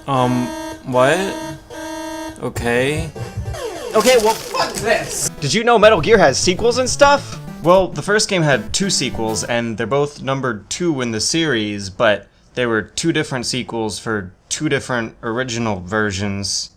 What? Okay. Okay, well, fuck this! Did you know Metal Gear has sequels and stuff? Well, the first game had 2 sequels, and they're both numbered 2 in the series, but they were 2 different sequels for 2 different original versions.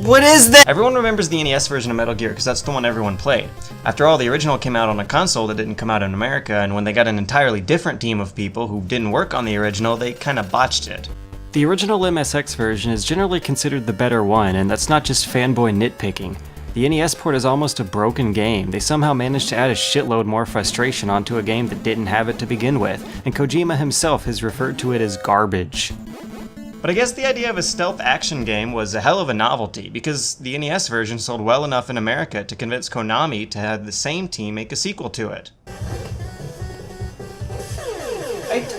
What is that? Everyone remembers the NES version of Metal Gear because that's the one everyone played. After all, the original came out on a console that didn't come out in America, and when they got an entirely different team of people who didn't work on the original, they kinda botched it. The original MSX version is generally considered the better one, and that's not just fanboy nitpicking. The NES port is almost a broken game. They somehow managed to add a shitload more frustration onto a game that didn't have it to begin with, and Kojima himself has referred to it as garbage. But I guess the idea of a stealth action game was a hell of a novelty, because the NES version sold well enough in America to convince Konami to have the same team make a sequel to it.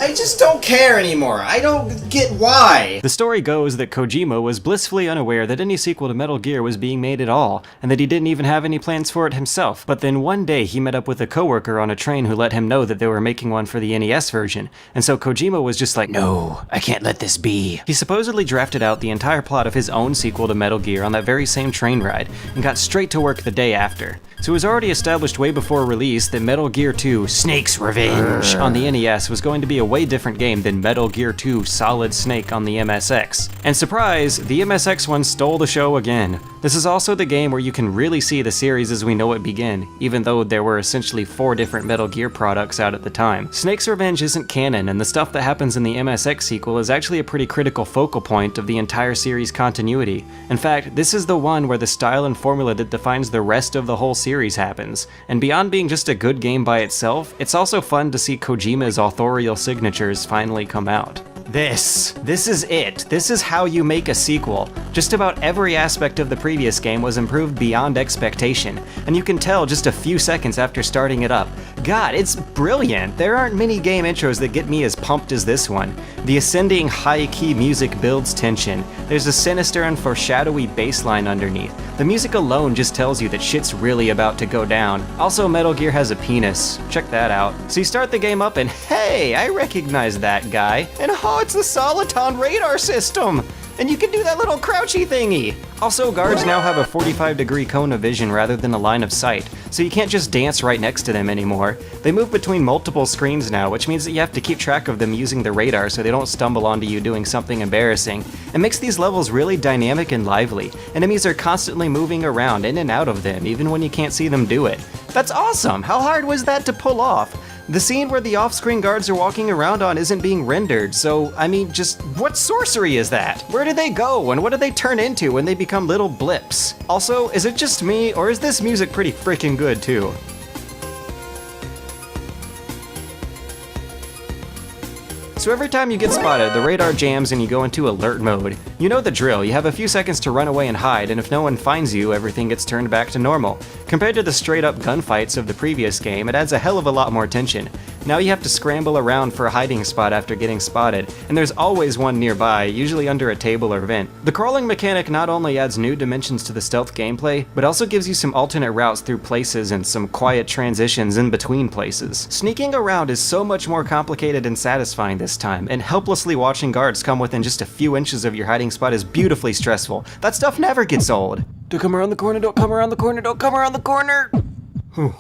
I just don't care anymore. I don't get why. The story goes that Kojima was blissfully unaware that any sequel to Metal Gear was being made at all, and that he didn't even have any plans for it himself. But then one day he met up with a coworker on a train who let him know that they were making one for the NES version, and so Kojima was just like, "No, I can't let this be." He supposedly drafted out the entire plot of his own sequel to Metal Gear on that very same train ride, and got straight to work the day after. So it was already established way before release that Metal Gear 2 Snake's Revenge on the NES was going to be a way different game than Metal Gear 2 Solid Snake on the MSX. And surprise, the MSX one stole the show again. This is also the game where you can really see the series as we know it begin, even though there were essentially 4 different Metal Gear products out at the time. Snake's Revenge isn't canon, and the stuff that happens in the MSX sequel is actually a pretty critical focal point of the entire series continuity. In fact, this is the one where the style and formula that defines the rest of the whole series happens. And beyond being just a good game by itself, it's also fun to see Kojima's authorial signatures finally come out. This is it. This is how you make a sequel. Just about every aspect of the previous game was improved beyond expectation, and you can tell just a few seconds after starting it up. God, it's brilliant. There aren't many game intros that get me as pumped as this one. The ascending high-key music builds tension. There's a sinister and foreshadowy bass line underneath. The music alone just tells you that shit's really about to go down. Also, Metal Gear has a penis. Check that out. So you start the game up and hey, I recognize that guy. And oh, it's the Soliton radar system! And you can do that little crouchy thingy! Also, guards now have a 45-degree cone of vision rather than a line of sight, so you can't just dance right next to them anymore. They move between multiple screens now, which means that you have to keep track of them using the radar so they don't stumble onto you doing something embarrassing. It makes these levels really dynamic and lively. Enemies are constantly moving around in and out of them, even when you can't see them do it. That's awesome! How hard was that to pull off? The scene where the off-screen guards are walking around on isn't being rendered, so, I mean, just what sorcery is that? Where do they go, and what do they turn into when they become little blips? Also, is it just me, or is this music pretty freaking good too? So every time you get spotted, the radar jams and you go into alert mode. You know the drill, you have a few seconds to run away and hide, and if no one finds you, everything gets turned back to normal. Compared to the straight-up gunfights of the previous game, it adds a hell of a lot more tension. Now you have to scramble around for a hiding spot after getting spotted, and there's always one nearby, usually under a table or vent. The crawling mechanic not only adds new dimensions to the stealth gameplay, but also gives you some alternate routes through places and some quiet transitions in between places. Sneaking around is so much more complicated and satisfying this time, and helplessly watching guards come within just a few inches of your hiding spot is beautifully stressful. That stuff never gets old. Don't come around the corner, don't come around the corner, don't come around the corner! Whew.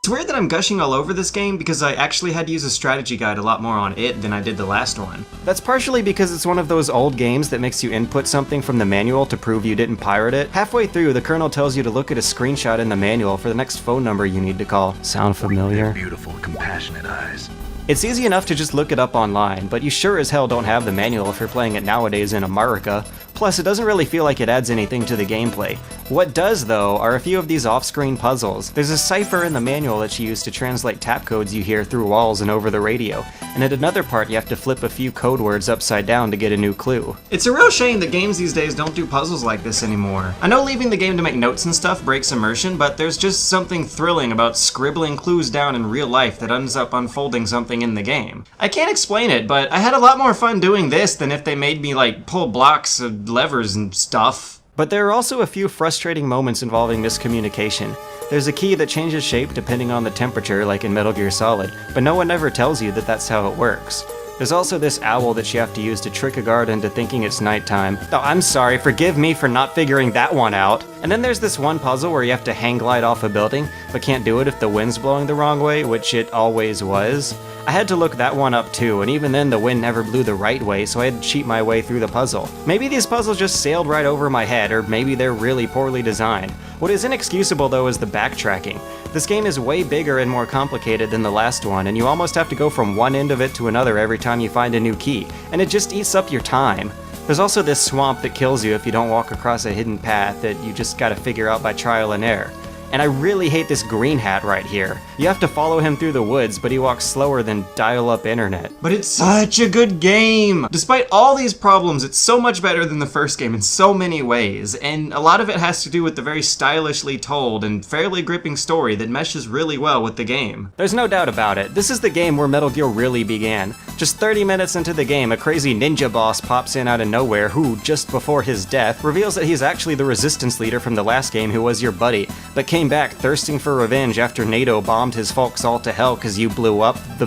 It's weird that I'm gushing all over this game because I actually had to use a strategy guide a lot more on it than I did the last one. That's partially because it's one of those old games that makes you input something from the manual to prove you didn't pirate it. Halfway through, the kernel tells you to look at a screenshot in the manual for the next phone number you need to call. Sound familiar? Beautiful, compassionate eyes. It's easy enough to just look it up online, but you sure as hell don't have the manual if you're playing it nowadays in America. Plus, it doesn't really feel like it adds anything to the gameplay. What does, though, are a few of these off-screen puzzles. There's a cipher in the manual that you use to translate tap codes you hear through walls and over the radio, and at another part you have to flip a few code words upside down to get a new clue. It's a real shame that games these days don't do puzzles like this anymore. I know leaving the game to make notes and stuff breaks immersion, but there's just something thrilling about scribbling clues down in real life that ends up unfolding something in the game. I can't explain it, but I had a lot more fun doing this than if they made me, like, pull blocks of levers and stuff. But there are also a few frustrating moments involving miscommunication. There's a key that changes shape depending on the temperature, like in Metal Gear Solid, but no one ever tells you that that's how it works. There's also this owl that you have to use to trick a guard into thinking it's nighttime. Oh, I'm sorry, forgive me for not figuring that one out. And then there's this one puzzle where you have to hang glide off a building, but can't do it if the wind's blowing the wrong way, which it always was. I had to look that one up too, and even then the wind never blew the right way, so I had to cheat my way through the puzzle. Maybe these puzzles just sailed right over my head, or maybe they're really poorly designed. What is inexcusable though is the backtracking. This game is way bigger and more complicated than the last one, and you almost have to go from one end of it to another every time you find a new key, and it just eats up your time. There's also this swamp that kills you if you don't walk across a hidden path that you just gotta figure out by trial and error. And I really hate this green hat right here. You have to follow him through the woods, but he walks slower than dial-up internet. But it's such a good game! Despite all these problems, it's so much better than the first game in so many ways, and a lot of it has to do with the very stylishly told and fairly gripping story that meshes really well with the game. There's no doubt about it. This is the game where Metal Gear really began. Just 30 minutes into the game, a crazy ninja boss pops in out of nowhere who, just before his death, reveals that he's actually the resistance leader from the last game who was your buddy, but came back thirsting for revenge after NATO bombed his folks all to hell cause you blew up the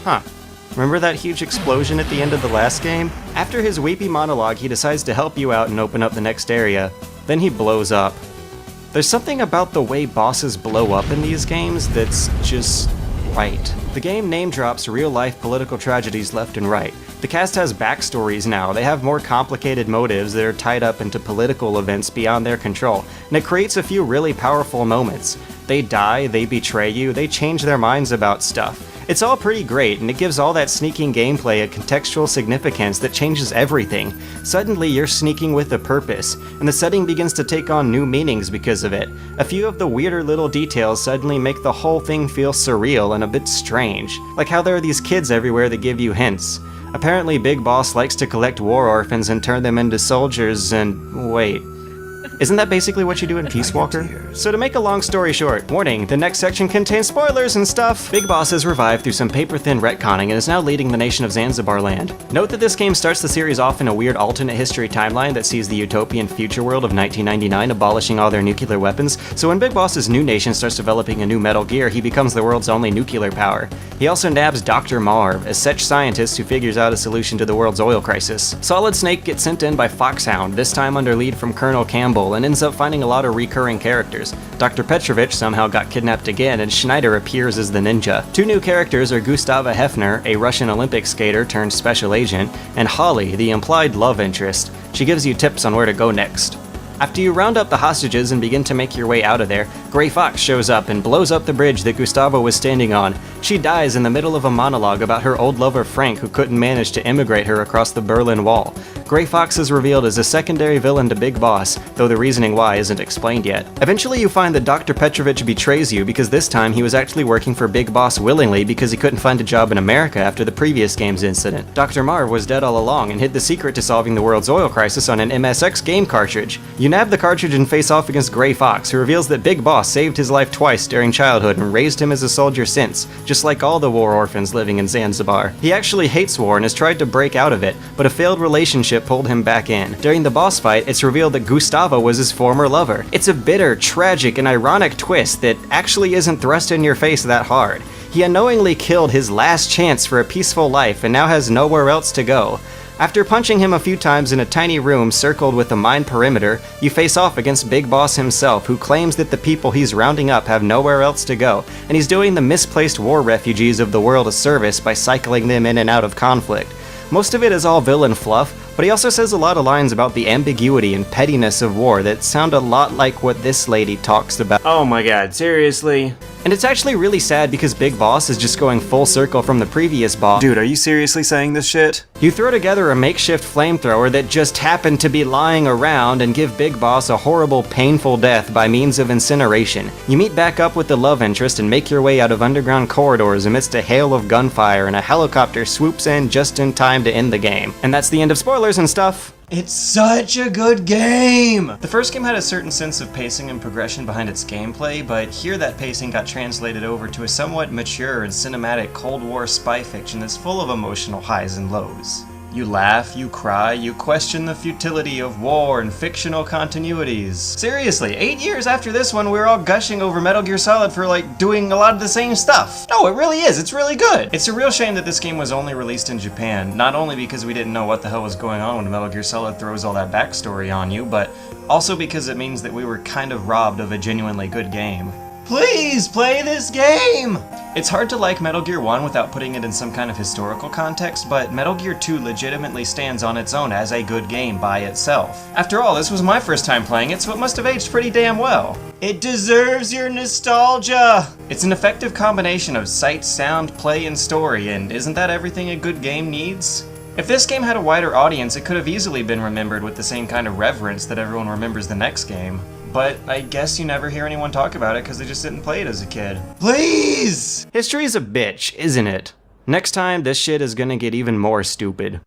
Huh. Remember that huge explosion at the end of the last game? After his weepy monologue, he decides to help you out and open up the next area. Then he blows up. There's something about the way bosses blow up in these games that's just right. The game name drops real-life political tragedies left and right. The cast has backstories now. They have more complicated motives that are tied up into political events beyond their control, and it creates a few really powerful moments. They die, they betray you, they change their minds about stuff. It's all pretty great, and it gives all that sneaking gameplay a contextual significance that changes everything. Suddenly you're sneaking with a purpose, and the setting begins to take on new meanings because of it. A few of the weirder little details suddenly make the whole thing feel surreal and a bit strange, like how there are these kids everywhere that give you hints. Apparently Big Boss likes to collect war orphans and turn them into soldiers and... wait. Isn't that basically what you do in Peace Walker? So to make a long story short, warning, the next section contains spoilers and stuff! Big Boss is revived through some paper-thin retconning and is now leading the nation of Zanzibar land. Note that this game starts the series off in a weird alternate history timeline that sees the utopian future world of 1999 abolishing all their nuclear weapons, so when Big Boss's new nation starts developing a new Metal Gear, he becomes the world's only nuclear power. He also nabs Dr. Marv, a such scientist who figures out a solution to the world's oil crisis. Solid Snake gets sent in by Foxhound, this time under lead from Colonel Campbell, and ends up finding a lot of recurring characters. Dr. Petrovich somehow got kidnapped again, and Schneider appears as the ninja. Two new characters are Gustava Hefner, a Russian Olympic skater turned special agent, and Holly, the implied love interest. She gives you tips on where to go next. After you round up the hostages and begin to make your way out of there, Gray Fox shows up and blows up the bridge that Gustavo was standing on. She dies in the middle of a monologue about her old lover Frank, who couldn't manage to immigrate her across the Berlin Wall. Gray Fox is revealed as a secondary villain to Big Boss, though the reasoning why isn't explained yet. Eventually you find that Dr. Petrovich betrays you because this time he was actually working for Big Boss willingly because he couldn't find a job in America after the previous game's incident. Dr. Marv was dead all along and hid the secret to solving the world's oil crisis on an MSX game cartridge. You nab the cartridge and face off against Gray Fox, who reveals that Big Boss saved his life twice during childhood and raised him as a soldier since, just like all the war orphans living in Zanzibar. He actually hates war and has tried to break out of it, but a failed relationship pulled him back in. During the boss fight, it's revealed that Gustavo was his former lover. It's a bitter, tragic, and ironic twist that actually isn't thrust in your face that hard. He unknowingly killed his last chance for a peaceful life and now has nowhere else to go. After punching him a few times in a tiny room circled with a mine perimeter, you face off against Big Boss himself, who claims that the people he's rounding up have nowhere else to go, and he's doing the misplaced war refugees of the world a service by cycling them in and out of conflict. Most of it is all villain fluff, but he also says a lot of lines about the ambiguity and pettiness of war that sound a lot like what this lady talks about. Oh my god, seriously? And it's actually really sad because Big Boss is just going full circle from the previous boss. Dude, are you seriously saying this shit? You throw together a makeshift flamethrower that just happened to be lying around and give Big Boss a horrible, painful death by means of incineration. You meet back up with the love interest and make your way out of underground corridors amidst a hail of gunfire, and a helicopter swoops in just in time to end the game. And that's the end of spoilers and stuff. It's such a good game! The first game had a certain sense of pacing and progression behind its gameplay, but here that pacing got translated over to a somewhat mature and cinematic Cold War spy fiction that's full of emotional highs and lows. You laugh, you cry, you question the futility of war and fictional continuities. Seriously, 8 years after this one, we were all gushing over Metal Gear Solid for, like, doing a lot of the same stuff. No, it really is. It's really good. It's a real shame that this game was only released in Japan, not only because we didn't know what the hell was going on when Metal Gear Solid throws all that backstory on you, but also because it means that we were kind of robbed of a genuinely good game. Please play this game! It's hard to like Metal Gear 1 without putting it in some kind of historical context, but Metal Gear 2 legitimately stands on its own as a good game by itself. After all, this was my first time playing it, so it must have aged pretty damn well. It deserves your nostalgia! It's an effective combination of sight, sound, play, and story, and isn't that everything a good game needs? If this game had a wider audience, it could have easily been remembered with the same kind of reverence that everyone remembers the next game. But I guess you never hear anyone talk about it because they just didn't play it as a kid. Please! History's a bitch, isn't it? Next time, this shit is gonna get even more stupid.